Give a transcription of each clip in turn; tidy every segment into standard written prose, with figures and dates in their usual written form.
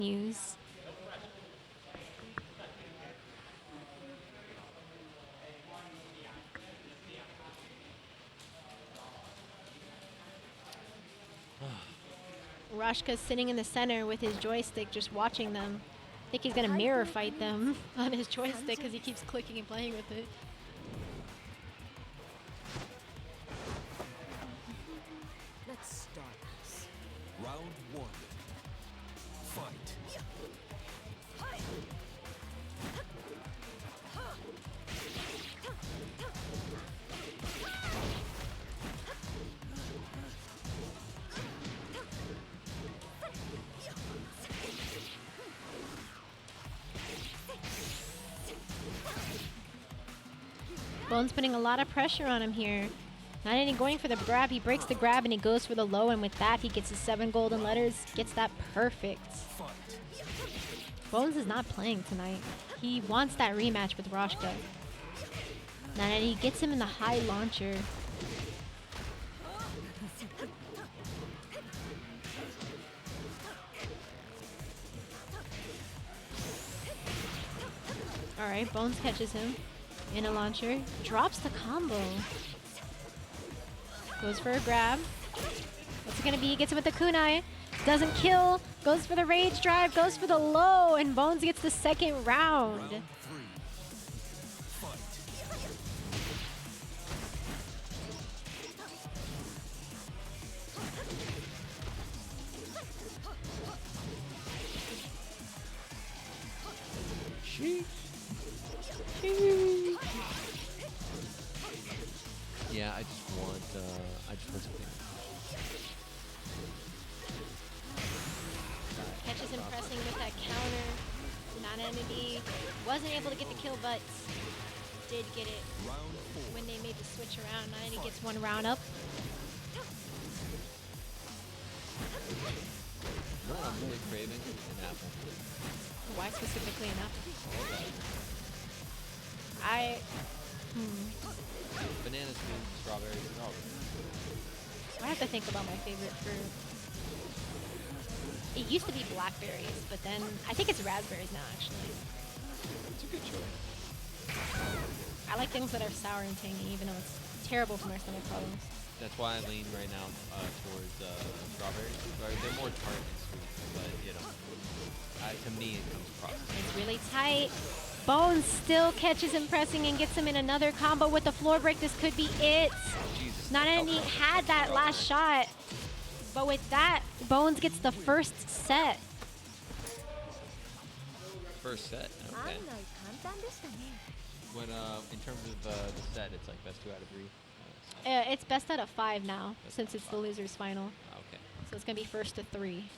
News. Rashka's sitting in the center with his joystick just watching them. I think he's gonna mirror fight them on his joystick because he keeps clicking and playing with it. Let's start this. Round 1. Fight. Bones putting a lot of pressure on him here. Not only going for the grab, he breaks the grab and he goes for the low, and with that he gets his 7 golden letters, gets that perfect. Bones is not playing tonight. He wants that rematch with Rashka. And he gets him in the high launcher. Alright, Bones catches him in a launcher, drops the combo. Goes for a grab. What's it gonna be? Gets him with the kunai. Doesn't kill. Goes for the rage drive. Goes for the low. And Bones gets the second round. Round 3. Fight. Yeah, I just want something. Catches him pressing with that counter. Nonenity wasn't able to get the kill, but did get it Round 4. when they made the switch around. Nonenity gets 1 round up. No, I'm really craving an apple. Why specifically an apple? Bananas, beans, strawberries, and all. I have to think about my favorite fruit. It used to be blackberries, but then I think it's raspberries now, actually. It's a good choice. I like things that are sour and tangy, even though it's terrible for my stomach problems. That's why I lean right now towards strawberries. They're more tart and sweet, but you know, to me it comes across. It's really tight. Bones still catches him pressing and gets him in another combo with the floor break. This could be it. Jesus. Nonenity had that last shot, but with that, Bones gets the first set. First set. Okay. When in terms of the set, it's like best 2 out of 3. It's best out of 5 now, Best since out of it's the 5. losers final. Okay. So it's gonna be first to 3.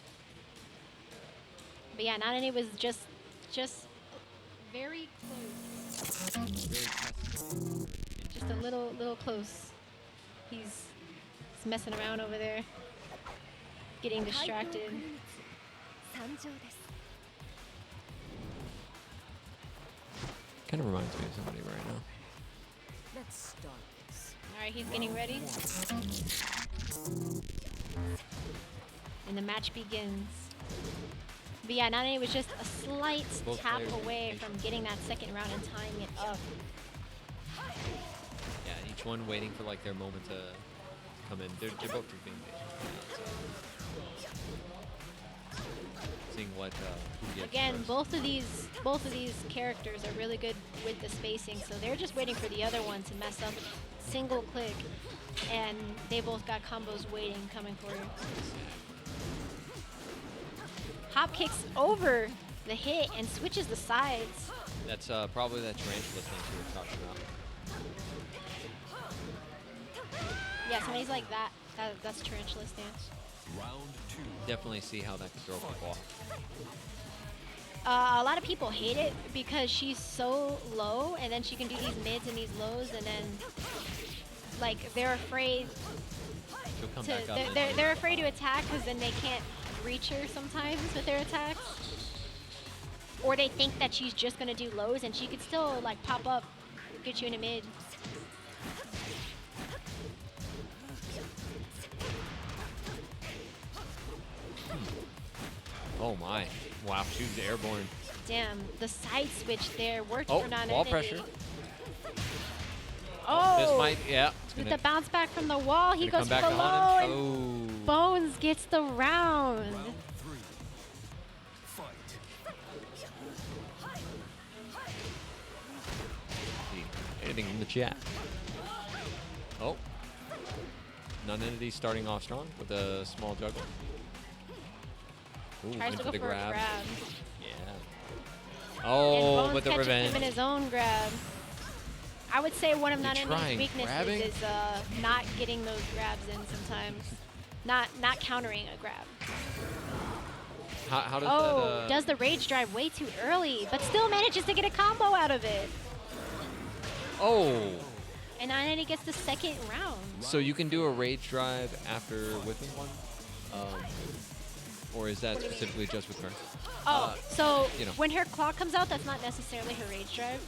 But yeah, Nonenity was just very close. Just a little close. He's messing around over there, getting distracted. Kind of reminds me of somebody right now. Let's start this. All right, he's getting ready. And the match begins. But yeah, Nonenity was just a slight Both tap players away being from patient. getting that second round and tying it up. Yeah, each one waiting for like their moment to come in. They're both just being patient. Seeing what who gets Again, first. both of these characters are really good with the spacing, so they're just waiting for the other one to mess up single click, and they both got combos waiting, coming for you. Hop kicks over the hit and switches the sides. That's probably that tarantula thing you were talking about. Yeah, somebody's like that. That's tarantula stance. Round 2. Definitely see how that could throw people off. A lot of people hate it because she's so low, and then she can do these mids and these lows, and then like they're afraid She'll come to back up. they're afraid to attack because then they can't reach her sometimes with their attacks, or they think that she's just gonna do lows and she could still like pop up, get you in a mid. Oh my. Wow, she was airborne. Damn, the side switch there worked Oh, for Nonenity. wall pressure. Oh, This might, yeah. It's with gonna, the bounce back from the wall, he gonna goes come for back the to low, haunt and him. Oh. Bones gets the round. Round 3. Fight. Anything in the chat? Oh. Nonenity starting off strong with a small juggle. Ooh, Tries went to for go the for a grab. Yeah. And Oh, Bones with the catches revenge. him in his own grab. I would say one of You're Nonenity's trying weaknesses grabbing? is not getting those grabs in sometimes. Not countering a grab. How does Oh, that? does the rage drive way too early, but still manages to get a combo out of it. Oh. And Nonenity gets the second round. So you can do a rage drive after whipping one? Or is that specifically just with her? Oh, so you know. when her claw comes out, that's not necessarily her rage drive.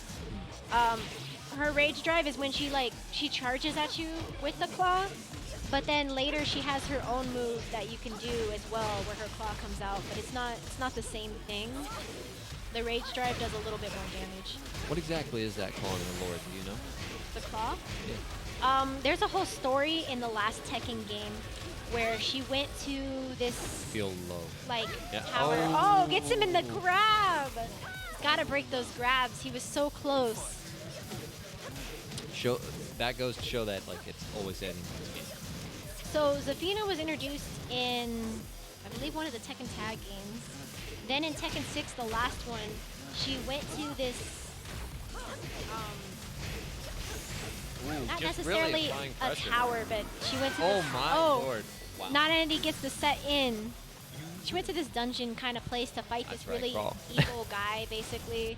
Her rage drive is when she charges at you with the claw, but then later she has her own move that you can do as well, where her claw comes out. But it's not the same thing. The rage drive does a little bit more damage. What exactly is that claw in the lore? Do you know? The claw? Yeah. There's a whole story in the last Tekken game where she went to this Feel low. Yeah. tower. Oh, gets him in the grab. Gotta break those grabs. He was so close. That goes to show that it's always ending this game. So Zafina was introduced in, I believe, one of the Tekken tag games. Then in Tekken 6, the last one, she went to this, not just necessarily really applying a pressure. tower, but she went to Oh this, my lord. Wow. Nonenity gets the set in. She went to this dungeon kind of place to fight this That's right, really crawl. evil guy, basically.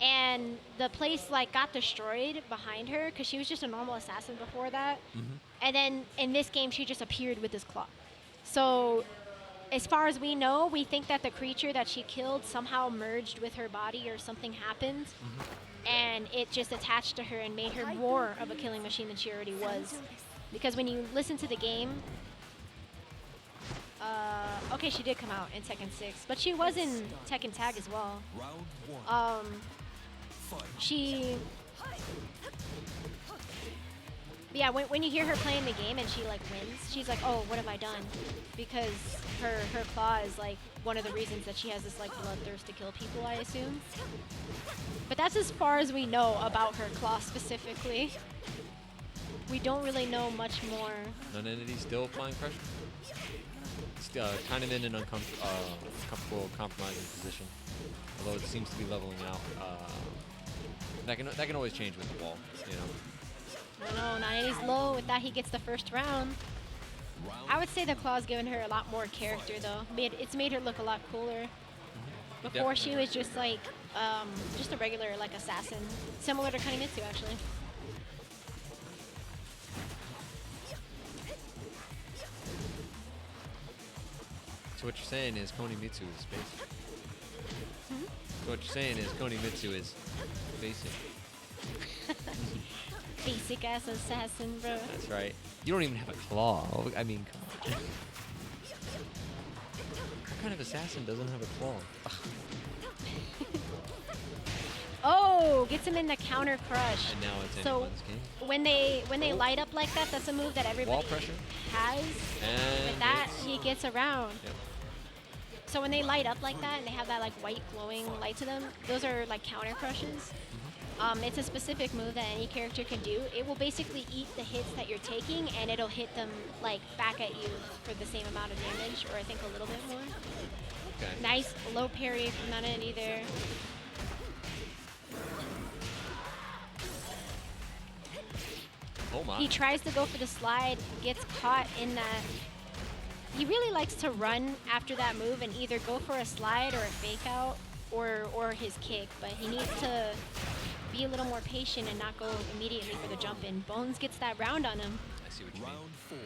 And the place got destroyed behind her because she was just a normal assassin before that. And then in this game, she just appeared with this claw. So as far as we know, we think that the creature that she killed somehow merged with her body or something happened. And it just attached to her and made her more of a killing machine than she already was. Because when you listen to the game, okay, she did come out in Tekken 6, but she was in Tekken Tag as well. Round 1. Yeah, when you hear her playing the game and she wins, she's like, oh, what have I done? Because her claw is one of the reasons that she has this bloodthirst to kill people, I assume. But that's as far as we know about her claw specifically. We don't really know much more. Nonenity still applying pressure? Still kind of in an comfortable compromising position. Although it seems to be leveling out. That can always change with the wall, you know. No, Nonenity's low. With that, he gets the first round. I would say the claw's given her a lot more character, though. It's made her look a lot cooler. Before she was just just a regular assassin, similar to Kunimitsu actually. So what you're saying is Kunimitsu is basic. So what you're saying is Kunimitsu is basic. Basic ass assassin, bro. That's right. You don't even have a claw. I mean, come on. What kind of assassin doesn't have a claw? Oh, gets him in the counter crush. And now it's So anyone's game. when they light up like that, that's a move that everybody Wall pressure. has. And With that, it's- he gets around. Yep. So when they light up like that and they have that white glowing light to them, those are counter crushes. It's a specific move that any character can do. It will basically eat the hits that you're taking, and it'll hit them back at you for the same amount of damage, or I think a little bit more. Okay. Nice low parry from Nonenity there. Oh my. He tries to go for the slide, gets caught in that. He really likes to run after that move and either go for a slide or a fake out or his kick, but he needs to be a little more patient and not go immediately for the jump in. Bones gets that round on him. I see what you mean. Round 4.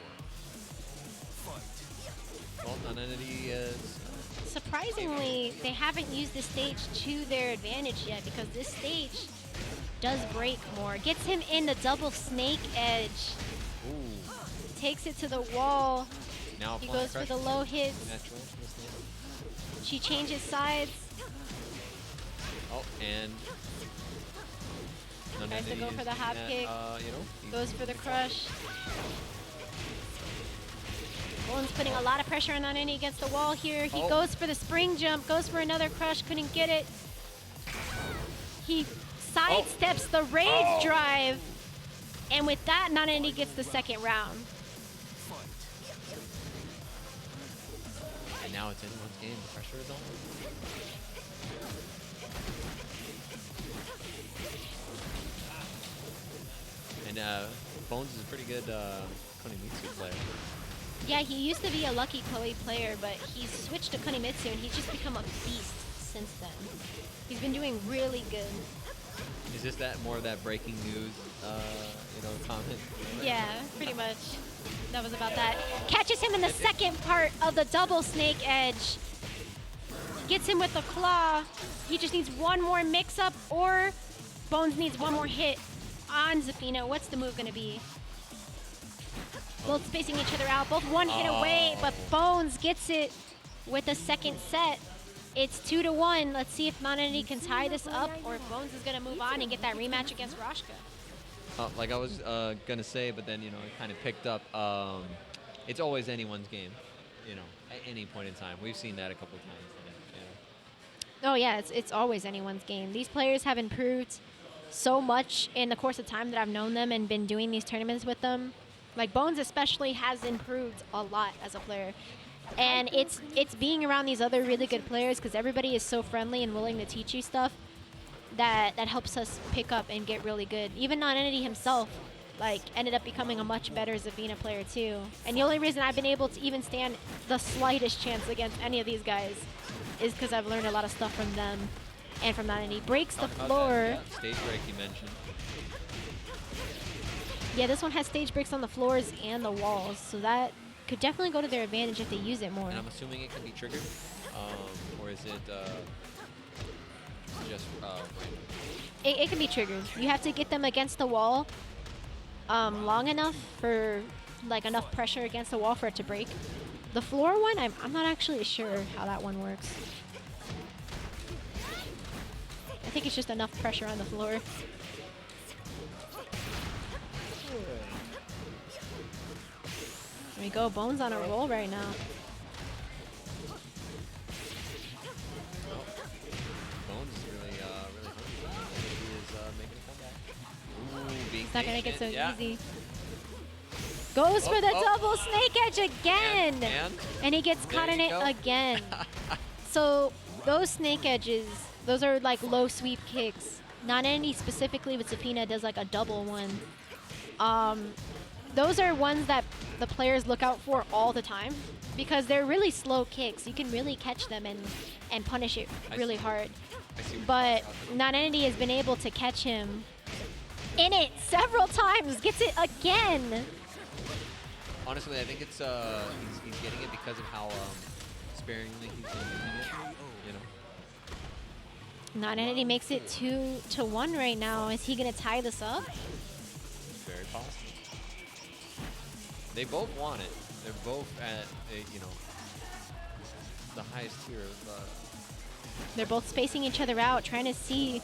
Fight. Well, Nonenity is. Surprisingly, they haven't used this stage to their advantage yet because this stage does break more. Gets him in the double snake edge. Ooh. Takes it to the wall. Now He applying goes for pressure. the low hits. Natural. She changes sides. Oh, and Tries to go Nonenity for is the hop doing kick. that, you know, Goes for the crush. Bones putting a lot of pressure on Nonenity against the wall here. He Oh. goes for the spring jump, goes for another crush, couldn't get it. He sidesteps the rage drive. And with that, Nonenity gets the second round. and now it's anyone's game. The pressure is on. And Bones is a pretty good Kunimitsu player. Yeah, he used to be a Lucky Chloe player, but he's switched to Kunimitsu, and he's just become a beast since then. He's been doing really good. Is this that more of that breaking news, comment? Yeah, pretty much. That was about that. Catches him in the second part of the double snake edge. Gets him with the claw. He just needs one more mix-up, or Bones needs one more hit on Zafina. What's the move going to be? Both spacing each other out, both one hit away, but Bones gets it with the second set. It's 2-1. Let's see if Nonenity can tie this up, or if Bones is going to move on and get that rematch against Roshka. Like I was gonna say, but then it kind of picked up. It's always anyone's game, at any point in time. We've seen that a couple of times. Oh yeah, it's always anyone's game. These players have improved so much in the course of time that I've known them and been doing these tournaments with them. Like Bones especially has improved a lot as a player. And it's being around these other really good players, because everybody is so friendly and willing to teach you stuff, that helps us pick up and get really good. Even Nonenity himself ended up becoming a much better Zafina player too. And the only reason I've been able to even stand the slightest chance against any of these guys is because I've learned a lot of stuff from them and from Nonenity. Breaks the floor. Stage break you mentioned. Yeah, this one has stage breaks on the floors and the walls, so that could definitely go to their advantage if they use it more. And I'm assuming it can be triggered, or is it just random? It can be triggered. You have to get them against the wall long enough for enough pressure against the wall for it to break. The floor one, I'm not actually sure how that one works. I think it's just enough pressure on the floor. There we go, Bones on a roll right now. Bones is really hungry. He is making a comeback. Ooh, being It's not gonna get so patient, easy. Goes for the double snake edge again! And he gets caught in it again. So those snake edges, those are low sweep kicks. Nonenity specifically with Zafina does a double one. Those are ones that the players look out for all the time, because they're really slow kicks. You can really catch them and punish it really hard. But Nonenity has been able to catch him in it several times. Gets it again. Honestly, I think it's he's getting it because of how sparingly he's been using it. Nonenity makes it 2-1 right now. Is he gonna tie this up? Very possible. They both want it. They're both at the highest tier of. They're both spacing each other out, trying to see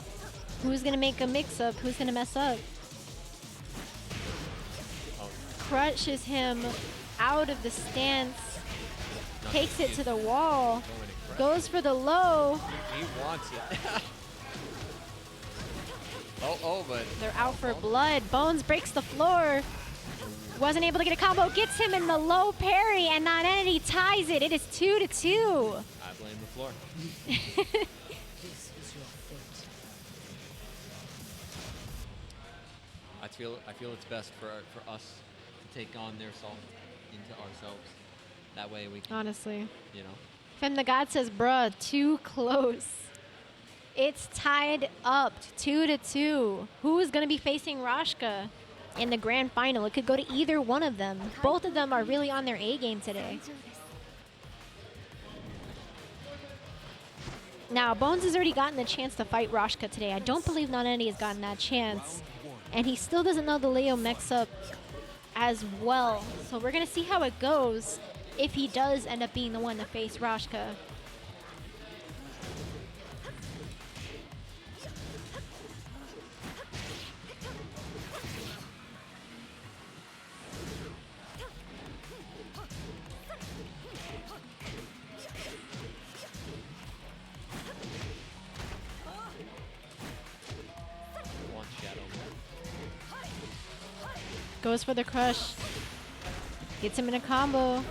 who's gonna make a mix-up, who's gonna mess up. Crushes him out of the stance, takes it to the wall, goes for the low. He wants it. but they're out for blood. Bones breaks the floor. Wasn't able to get a combo. Gets him in the low parry, and Nonenity ties it. It is 2-2. I blame the floor. I feel it's best for us to take on their salt into ourselves. That way we can, honestly. Fem the God says, bruh, too close. It's tied up 2-2. Who is going to be facing Roshka in the grand final? It could go to either one of them. Both of them are really on their A game today. Now, Bones has already gotten the chance to fight Roshka today. I don't believe Nonenity has gotten that chance. And he still doesn't know the Leo mix-up as well. So we're going to see how it goes if he does end up being the one to face Roshka. Goes for the crush. Gets him in a combo.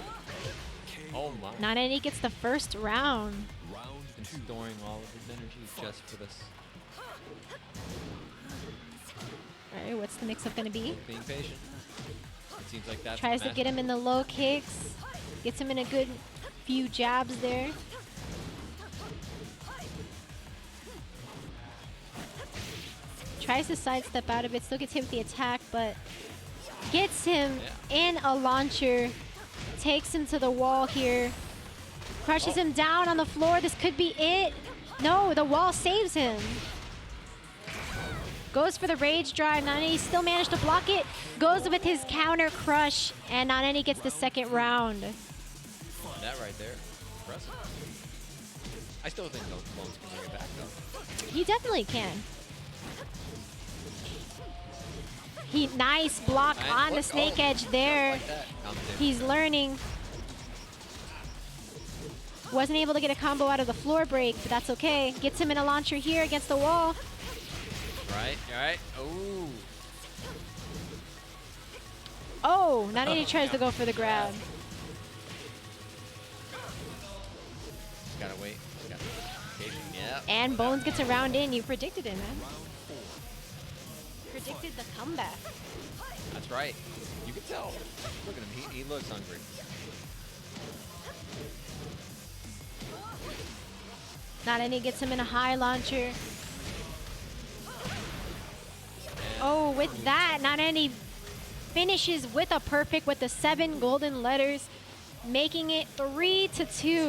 Oh my. Nonenity gets the first round. Round Been two. storing all of his energy just for this. Alright, what's the mix-up gonna be? Being patient. It seems like that's Tries to get him in the low kicks. Gets him in a good few jabs there. Tries to sidestep out of it, still gets hit with the attack, but gets him in a launcher. Takes him to the wall here. Crushes him down on the floor. This could be it. No, the wall saves him. Goes for the rage drive. Nonenity still managed to block it. Goes with his counter crush, and Nonenity gets the second round. That right there. Impressive. I still think Bones can bring it back though. He definitely can. Nice block Nice. on the Look, snake oh, edge there. Like that. Comes in. He's learning. Wasn't able to get a combo out of the floor break, but that's okay. Gets him in a launcher here against the wall. Right. Ooh. Oh, Nonenity tries to go for the grab. Gotta wait. Gotta be patient. Yep. And Bones gets a round in. You predicted it, man. Predicted the comeback. That's right. You can tell. Look at him. He looks hungry. Nonenity gets him in a high launcher. Oh, with that, Nonenity finishes with a perfect with the 7 golden letters, making it 3-2.